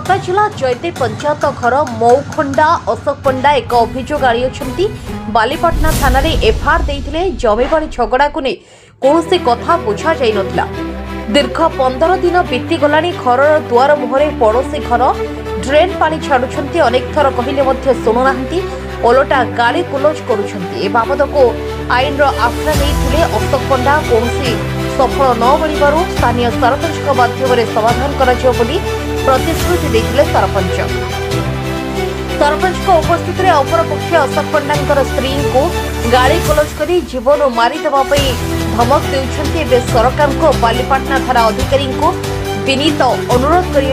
ଖୋର୍ଦ୍ଧା जिला जयदेव पंचायत घर मऊखंडा अशोक पंडा एक अभियोग आनी बालीपाटना थाना एफआईआर देते जमीबाड़ी झगड़ा को नहीं कौन कथा बुझा जा ना दीर्घ 15 दिन बीतीगला घर दुआर मुहरे पड़ोशी घर ड्रेन पानी छाड़ुंट अनेक थर कहले शुणुना ओलटा गाड़ी गुलज कर बाबद को आईन आश्रय नहीं अशोक पंडा कौन सफल न मिलू स्थानीय सरपंच माध्यम समाधान कर प्रतिश्रुति देते सरपंच उपस्थित अपरपक्ष अशोक पंडा स्त्री को गाड़ी गलज कर जीवन मारिदेवाई धमक देते सरकार को बालीपाटना थाना अधिकारी को विनीत अनुरोध कर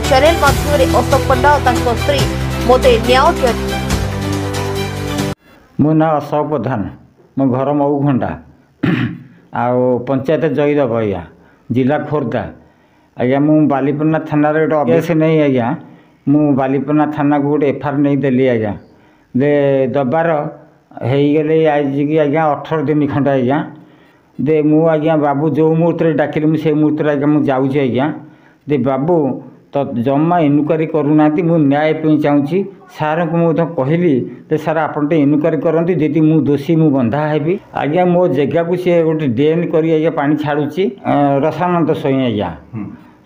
चैनल माध्यम अशोक पंडा और स्त्री मत न्याय दिया। मो ना अशोक प्रधान मो घर मऊखंडा आउ पंचायत जयदेव आज्ञा जिला खोर्धा आज्ञा मु बालीपाटना थाना गोटे केस नहीं आज्ञा मु बालीपाटना थाना को गोटे एफआईआर नहीं देली आज्ञा दे दबार होगले आज की आज्ञा 18 दिन खंडे आज्ञा दे मु आज्ञा बाबू जो मुहूर्त डाकिली मुझे मुहूर्त आज्ञा मुझे जाऊँगी आज्ञा दे बाबू तो जमा इनक्वारी करूना मु न्याय चाहूँगी सार को मुझे कहली तो सार आप इनक्वारी करती जी मु दोषी मु बंधा हेबी आज्ञा मो जगह को सी गोटे डेन कर आज्ञा पानी छाड़ुची रसानंद स्वयं आज्ञा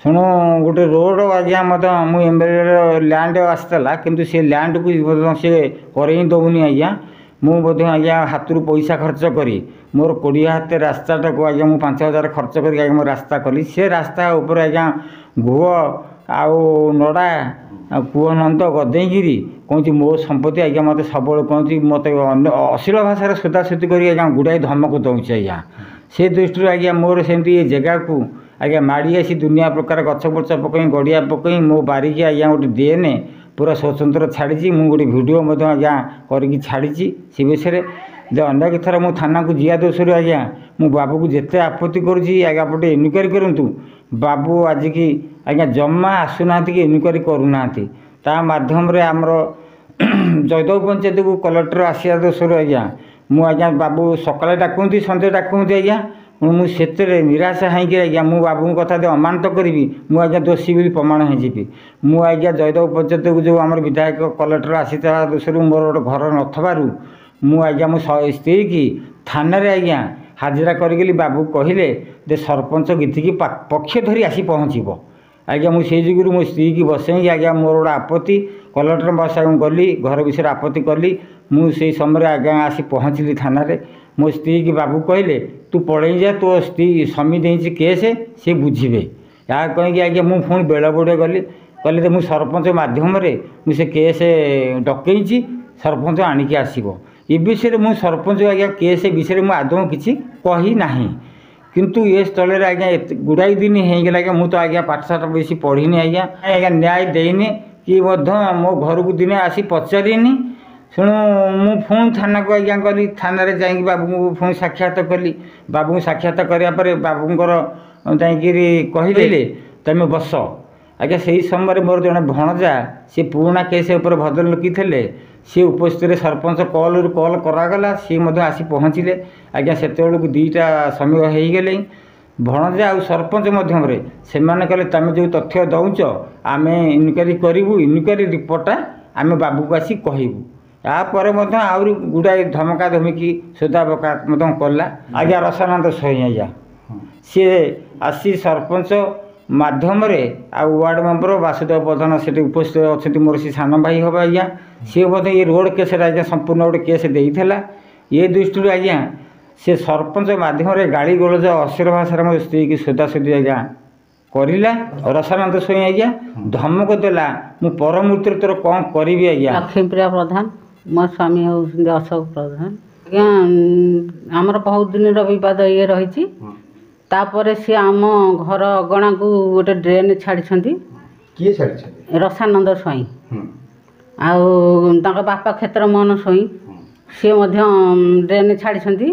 शुणु गोटे रोड आज्ञा मत मुझे लैंड आसला किंतु से लैंड को सी कर दौनी आज्ञा मुझे आज्ञा हाथ पैसा खर्च करी मोर 20 हाथ रास्ताटा को आज्ञा मुझे 5000 खर्च कर मो रास्ता कली से रास्ता उपर आज्ञा गुह आउ नड़ा पुह नंद गदेगिरी कहती मो संपत्ति आज्ञा मत सब कहती मत अश्लील भाषा सोदासोदी कर आज्ञा गुड़ाए धमक दौचे आज्ञा से दृष्टि आज्ञा मोर सेमती ये जगह को आज्ञा माड़ी आसी दुनिया प्रकार गछ बच पकई गड़िया पकई मो बारिकी आज्ञा गोटे डीएनए पूरा स्वतंत्र छाड़ी मुझे गोटे भिडियो आज्ञा करके छाड़ी से विषय अनेक थर मो थाना को जिया दोष आज्ञा मो बाबू को जिते आपत्ति करुँची आज्ञा पटे इनक्वारी करूँ बाबू आज की आज्ञा जमा आसुना कि इनक्वारी करूना ता माध्यम आमर जयदेव पंचायत को कलेक्टर आसिया दोष आज्ञा मु आज्ञा बाबू सकाले डाकती सन्ध्या डाकती आज्ञा मुझे निराशा होगी आज्ञा मु बाबू कथा अमानत करी मुझे दोषी भी प्रमाण होगी मु आज्ञा जयदेव पंचायत को जो आम विधायक कलेक्टर आसीता दोष मोर गोटे घर नथबारू मु आज्ञा मो स्त्री की थाना आज्ञा हाजिरा करगली बाबू कहले दे सरपंच गीति की पक्ष धरी आसी पहुँचब आज्ञा मुझे जुगुरु मो स्त्री की बसई आज्ञा मोर गोटे आपत्ति कलेक्टर बसा गली घर विषय आपत्ति कली मुझे समय आज्ञा आसी पहुँचली थाना मो स्त्री की बाबू कहले तू पड़े जा तो स्त्री स्वामी देची केस सी बुझे या कहीं आज्ञा मुझे पुणी बेल बड़े गली कहले मुझे सरपंच मध्यम मुझे केस डकई सरपंच आणिकी आसब ये विषय मुझे सरपंच आज्ञा केस विषय मुझे आदौ किसी कही ना किंतु ये स्थल आज्ञा गुड़ाई दिन होगला आज्ञा मुझे तो आज्ञा पाठशाठ बेसी पढ़ीनी आज्ञा आज्ञा न्याय देनी कि मो घर को दिने आसी पचारिनी शुणु मु पुणी थाना को आज्ञा गली थाना जा बाबू को पुणी साक्षात कली बाबू को साक्षात करापर बाबूर कहले तुम बस आज्ञा से समय मोर जड़े भणजा सी पुराणा केस उपर भद्र लोकी थे सी उपस्थित सरपंच कल कल करागला सी आसी पहुँचले आज्ञा से 2टा समय होगले भणजा आ सरपंच मध्यम से कहले तुम जो तथ्य दौच आम इनक्वारी करूँ इनक्वारी रिपोर्टा आम बाबू को आसी कहबू यापर आहरी गुड़ाए धमका धमकी सोदा बका कला आज्ञा रसानंद स्वयं आज्ञा सी आसी सरपंच माध्यम आ वार्ड मेंबर वासुदेव प्रधान से उपस्थित अच्छा मोर सी सान भाई हम आज्ञा सी ये रोड केस आज्ञा संपूर्ण गोटे केस देला ये दृष्टि आज्ञा से सरपंच माध्यम गाड़ी गोलज अश्लील भाषा मो स्त्री की सोदासोदी आज्ञा करा रसानंद स्वयं आज्ञा धमक देला मु परमूर्ति तोर कौन करी आज्ञा लक्ष्मीप्रिया प्रधान मो स्वामी होती अशोक प्रधान आज्ञा आमर बहुत दिन बद ये रही तापर सी आम घर अगणा को गोटे ड्रेन छाड़ी रसानंद स्वई आ बापा क्षेत्र मोहन स्वई सी ड्रेन छाड़ी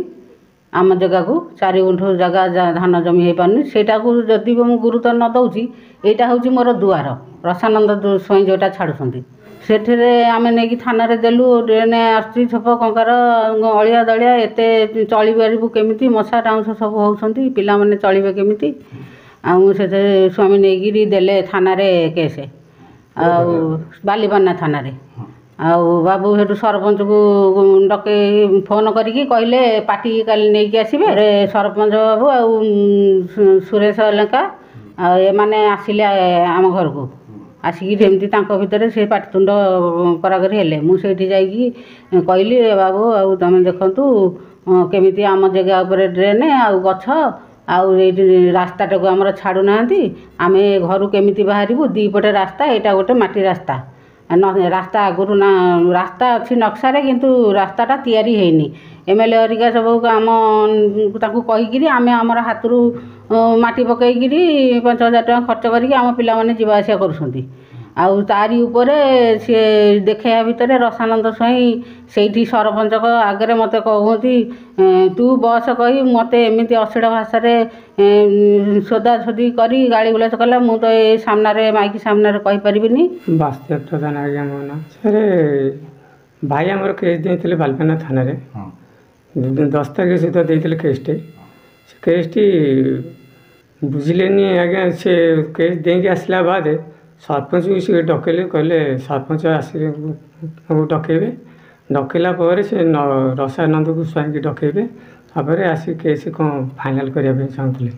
आम जगह को 4 गुंठ जगह धान जमी हो पारनी सेटा को जदि मुझे गुरुत्व न दौची यहाँ हूँ मोर दुआर रसानंद स्वई जोटा छाड़ुंट सेठे आम नहीं थाना देलु ड्रेन आसुची छप कंकार अलिया दलिया एत चल पारू केमी मशा टाउंस सब होती पाने चलिए केमी आसे स्वामी नहीं देले थाना केस ଆଉ ବାଲିପାଟଣା ଥାନାରେ। ଆଉ ବାବୁ ସେଠୁ ସରପଞ୍ଚକୁ ଡକେଇ ଫୋନ୍ କରିକି କହିଲେ ପାଟି କାଲି ନେଇକି ଆସିବେ। ସରପଞ୍ଚ ବାବୁ ଆଉ ସୁରେଶ ଲେଙ୍କା ଆଉ ଏମାନେ ଆସିଲେ ଆମ ଘରକୁ। ଆସିକି ଯେମିତି ତାଙ୍କ ଭିତରେ ସେ ପାଟିତୁଣ୍ଡ କରାକରି ହେଲେ, ମୁଁ ସେଇଠି ଯାଇକି କହିଲି ବାବୁ ଆଉ ତୁମେ ଦେଖନ୍ତୁ କେମିତି ଆମ ଜାଗା ଉପରେ ଡ୍ରେନ୍ ଆଉ ଗଛ ଆଉ ଏଇଠି ରାସ୍ତାଟାକୁ ଆମର ଛାଡ଼ୁନାହାନ୍ତି, ଆମେ ଘରୁ କେମିତି ବାହାରିବୁ? ଦୁଇପଟେ ରାସ୍ତା, ଏଇଟା ଗୋଟେ ମାଟି ରାସ୍ତା। ରାସ୍ତା ଆଗରୁ ନା ରାସ୍ତା ଅଛି ନକ୍ସାରେ, କିନ୍ତୁ ରାସ୍ତାଟା ତିଆରି ହେଇନି। MLA ହରିକା ସବୁ ଆମ ତାଙ୍କୁ କହିକିରି ଆମେ ଆମର ହାତରୁ ମାଟି ପକେଇକିରି 5,000 ଟଙ୍କା ଖର୍ଚ୍ଚ କରିକି ଆମ ପିଲାମାନେ ଯିବା ଆସିବା କରୁଛନ୍ତି। ଆଉ ତାରି ଉପରେ ସିଏ ଦେଖେଇବା ଭିତରେ ରସାନନ୍ଦ ସ୍ୱାଇଁ ସେଇଠି ସରପଞ୍ଚଙ୍କ ଆଗରେ ମୋତେ କହୁଛନ୍ତି ତୁ ବସ କହି ମୋତେ ଏମିତି ଅଶ୍ଳୀଳ ଭାଷାରେ ସୋଦାସୋଦି କରି ଗାଳି ଗୁଲାଜ କଲା। ମୁଁ ତ ଏ ସାମ୍ନାରେ ମାଇକ୍ ସାମ୍ନାରେ କହିପାରିବିନି। ବାସୁଦେବ ପ୍ରଧାନ ଆଜ୍ଞା ମୋ ନାଁ। ସାର୍ ଭାଇ ଆମର କେସ୍ ଦେଇଥିଲେ ବାଲିପାଟଣା ଥାନାରେ 10 ତାରିଖ ସୁଦ୍ଧା ଦେଇଥିଲେ କେସ୍ଟେ। ସେ କେସ୍ଟି ବୁଝିଲେନି ଆଜ୍ଞା। ସେ କେସ୍ ଦେଇକି ଆସିଲା ବାଦ ସରପଞ୍ଚକୁ ସେ ଡକେଇଲେ, କହିଲେ ସରପଞ୍ଚ ଆସିଲେ ଡକେଇବେ। ଡକେଇଲା ପରେ ସେ ରସାନନ୍ଦକୁ ସ୍ୱାଇଁକି ଡକେଇବେ, ତାପରେ ଆସି କେସ୍ କ'ଣ ଫାଇନାଲ୍ କରିବା ପାଇଁ ଚାହୁଁଥିଲେ।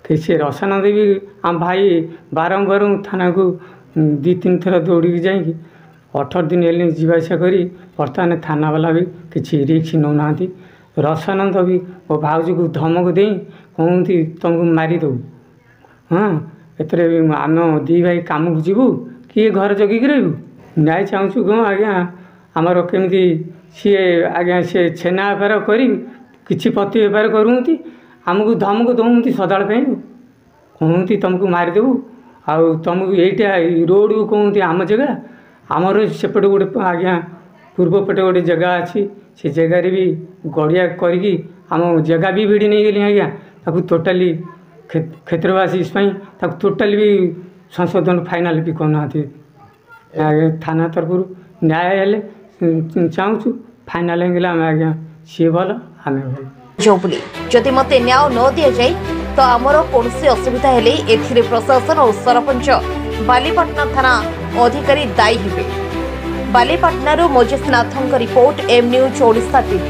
କି ସେ ରସାନନ୍ଦ ବି ଆମ ଭାଇ ବାରମ୍ବାର ଥାନାକୁ 2-3 ଥର ଦୌଡ଼ିକି ଯାଇକି 18 ଦିନ ହେଲେ ଯିବା ଆସିବା କରି ବର୍ତ୍ତମାନ ଥାନାବାଲା ବି କିଛି ରିକ୍ସ ନେଉନାହାନ୍ତି। ରସାନନ୍ଦ ବି ମୋ ଭାଉଜକୁ ଧମକ ଦେଇ କହନ୍ତି ତୁମକୁ ମାରିଦେବୁ। ହଁ, ଏଥିରେ ବି ଆମ 2 ଭାଇ କାମକୁ ଯିବୁ, କିଏ ଘର ଜଗିକି ରହିବୁ? ନ୍ୟାୟ ଚାହୁଁଛୁ କ'ଣ ଆଜ୍ଞା? ଆମର କେମିତି ସିଏ ଆଜ୍ଞା ସେ ଛେନା ବେପାର କରି କିଛି ପତି ବେପାର କରୁଛନ୍ତି, ଆମକୁ ଧମକ ଦେଉଛନ୍ତି ସଦାବେଳେ ପାଇଁ। କହନ୍ତି ତୁମକୁ ମାରିଦେବୁ, ଆଉ ତୁମକୁ ଏଇଟା ରୋଡ଼କୁ କହନ୍ତି ଆମ ଜାଗା। ଆମର ସେପଟେ ଗୋଟେ ଆଜ୍ଞା ପୂର୍ବ ପଟେ ଗୋଟେ ଜାଗା ଅଛି, ସେ ଜାଗାରେ ବି ଗଡ଼ିଆ କରିକି ଆମ ଜାଗା ବି ଭିଡ଼ି ନେଇଗଲି ଆଜ୍ଞା। ତାକୁ ଟୋଟାଲି କ୍ଷେତ୍ରବାସୀ ପାଇଁ ତାକୁ ଟୋଟାଲି ବି ସଂଶୋଧନ ଫାଇନାଲ୍ ବି କରୁନାହାନ୍ତି। ଥାନା ତରଫରୁ ନ୍ୟାୟ ହେଲେ ଚାହୁଁଛୁ, ଫାଇନାଲ୍ ହେଇଗଲେ ଆମେ ଆଜ୍ଞା ସିଏ ଭଲ ଆମେ ଭଲ। ବୋଲି ଯଦି ମୋତେ ନ୍ୟାୟ ନ ଦିଆଯାଏ ତ ଆମର କୌଣସି ଅସୁବିଧା ହେଲେ ଏଥିରେ ପ୍ରଶାସନ ଓ ସରପଞ୍ଚ ବାଲିପାଟଣା ଥାନା ଅଧିକାରୀ ଦାୟୀ ହେବେ। ବାଲିପାଟଣାରୁ ମୋଜେଶ ନାଥଙ୍କ report, M News Odisha TV।